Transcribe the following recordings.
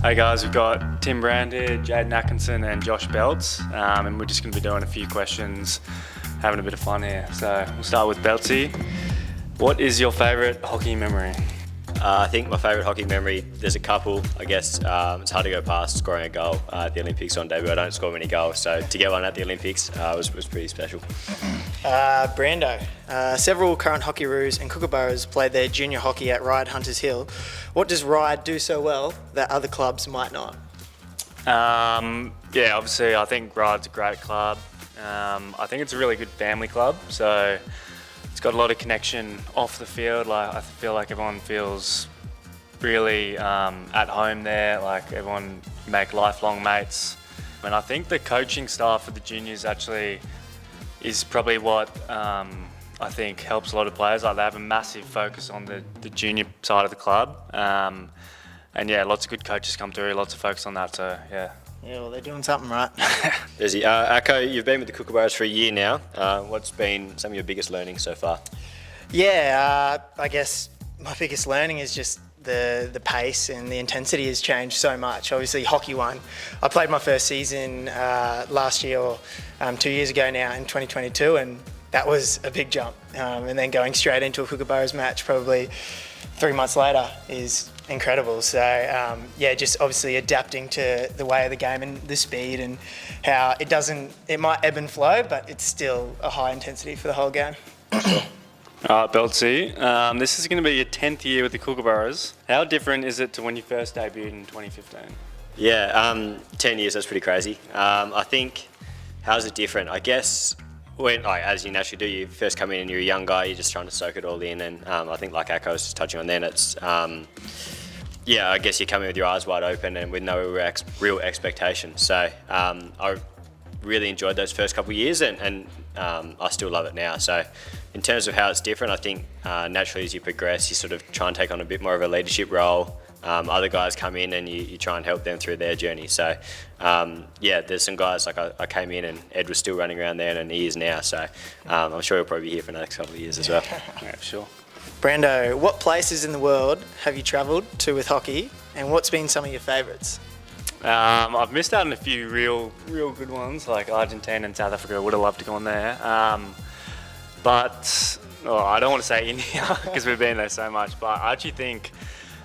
Hey guys, we've got Tim Brand here, Jayden Atkinson and Josh Beltz, and we're just going to be doing a few questions, having a bit of fun here. So we'll start with Beltzy. What is your favourite hockey memory? I think my favourite hockey memory, there's a couple, I guess. It's hard to go past scoring a goal at the Olympics on debut. I don't score many goals, so to get one at the Olympics was pretty special. Brando. Several current Hockeyroos and Kookaburras played their junior hockey at Ryde Hunters Hill. What does Ryde do so well that other clubs might not? Obviously I think Ryde's a great club. I think it's a really good family club, so it's got a lot of connection off the field. Like, I feel like everyone feels really at home there. Like, everyone make lifelong mates. And I think the coaching staff for the juniors actually is probably what I think helps a lot of players. Like, they have a massive focus on the junior side of the club. And yeah, lots of good coaches come through, lots of focus on that, so yeah. Yeah, well, they're doing something right. Desi, Ako, you've been with the Kookaburras for a year now. What's been some of your biggest learnings so far? Yeah, I guess my biggest learning is just the pace and the intensity has changed so much. Obviously, hockey won. I played my first season last year, or 2 years ago now, in 2022, and that was a big jump. And then going straight into a Kookaburras match probably 3 months later is incredible. So just obviously adapting to the way of the game and the speed and how it might ebb and flow, but it's still a high intensity for the whole game. All right, Beltzy, this is going to be your 10th year with the Kookaburras. How different is it to when you first debuted in 2015? Yeah, 10 years, that's pretty crazy. I think, how's it different? I guess when, as you naturally do, you first come in and you're a young guy, you're just trying to soak it all in, and I think like Ako was just touching on then, it's I guess you come in with your eyes wide open and with no real expectation. So I really enjoyed those first couple of years, and I still love it now. So in terms of how it's different, I think naturally as you progress, you sort of try and take on a bit more of a leadership role. Other guys come in and you try and help them through their journey. So there's some guys, like I came in and Ed was still running around there, and he is now. So I'm sure he'll probably be here for the next couple of years as well. Yeah, for sure. Brando, what places in the world have you travelled to with hockey, and what's been some of your favourites? I've missed out on a few real good ones, like Argentina and South Africa. Would have loved to go on there. But I don't want to say India because we've been there so much, but I actually think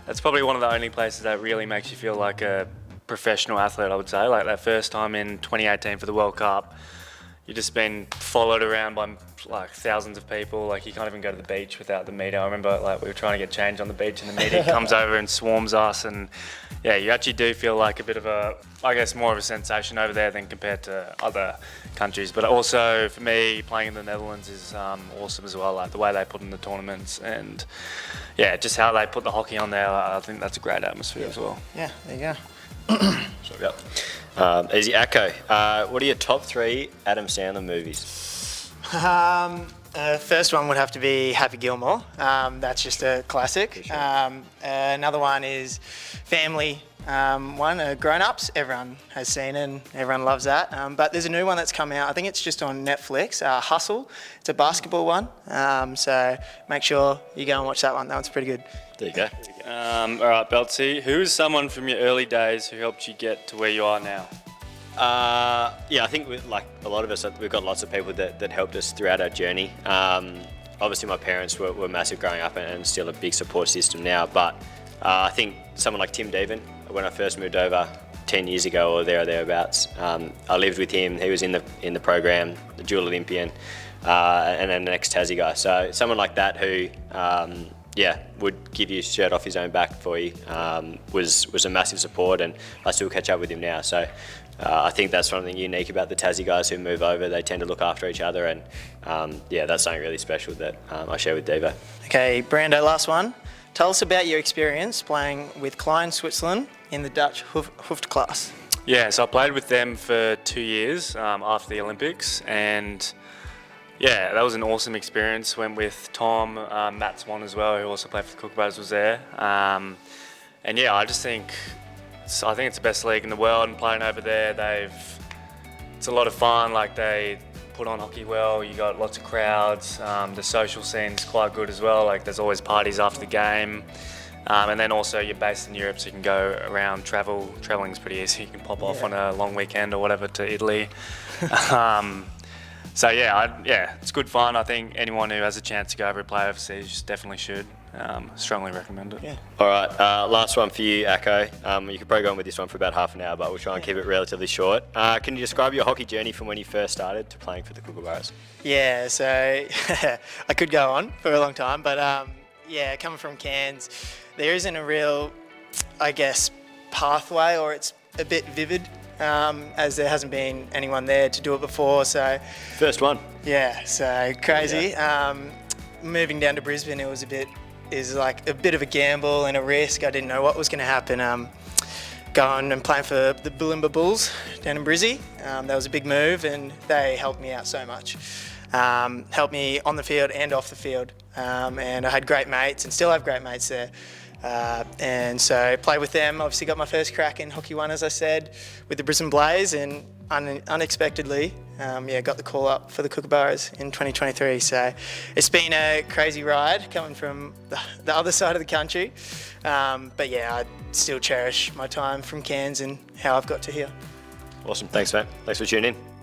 that's probably one of the only places that really makes you feel like a professional athlete, I would say. Like that first time in 2018 for the World Cup, you've just been followed around by like thousands of people. Like you can't even go to the beach without the media. I remember like we were trying to get changed on the beach and the media comes over and swarms us, and yeah, you actually do feel like a bit of a, I guess, more of a sensation over there than compared to other countries. But also for me, playing in the Netherlands is awesome as well. Like the way they put in the tournaments and yeah, just how they put the hockey on there. I think that's a great atmosphere as well. Yeah, there you go. Easy. Ako, what are your top 3 Adam Sandler movies? First one would have to be Happy Gilmore. That's just a classic. Sure. Another one is Family. Grown Ups. Everyone has seen it and everyone loves that. But there's a new one that's come out. I think it's just on Netflix. Hustle. It's a basketball one. So make sure you go and watch that one. That one's pretty good. There you go. All right, Beltzy. Who is someone from your early days who helped you get to where you are now? I think like a lot of us, we've got lots of people that helped us throughout our journey. Obviously my parents were massive growing up and still a big support system now, but I think someone like Tim Deven, when I first moved over 10 years ago or thereabouts, I lived with him. He was in the program, the dual Olympian, and then the next Tassie guy. So someone like that who would give you shirt off his own back for you, was a massive support, and I still catch up with him now. So I think that's something unique about the Tassie guys who move over. They tend to look after each other, and that's something really special that I share with Devo. Okay, Brando, last one. Tell us about your experience playing with Klein, Switzerland in the Dutch Hoofd class. Yeah, so I played with them for 2 years after the Olympics, and yeah, that was an awesome experience. Went with Tom, Matt Swan as well, who also played for the Kookaburras, was there. And yeah, I think it's the best league in the world, and playing over there, it's a lot of fun. Like they put on hockey well, you got lots of crowds, the social scene's quite good as well. Like there's always parties after the game. And then also you're based in Europe, so you can go around, travel. Traveling's pretty easy. You can pop off on a long weekend or whatever to Italy. So it's good fun. I think anyone who has a chance to go over and play overseas definitely should. Strongly recommend it. Yeah. All right, last one for you, Acko. You could probably go on with this one for about half an hour, but we'll try and keep it relatively short. Can you describe your hockey journey from when you first started to playing for the Kookas? Yeah, so I could go on for a long time, but coming from Cairns, there isn't a real, I guess, pathway, or it's a bit vivid, as there hasn't been anyone there to do it before. So First one. yeah, so crazy. Moving down to Brisbane, it was a bit of a gamble and a risk. I didn't know what was going to happen. Going and playing for the Bulimba Bulls down in Brizzy, that was a big move, and they helped me out so much. Helped me on the field and off the field, and I had great mates and still have great mates there. And so played with them. Obviously got my first crack in Hockey 1, as I said, with the Brisbane Blaze, and unexpectedly, got the call up for the Kookaburras in 2023. So it's been a crazy ride coming from the other side of the country. But yeah, I still cherish my time from Cairns and how I've got to here. Awesome. Thanks, mate. Thanks for tuning in.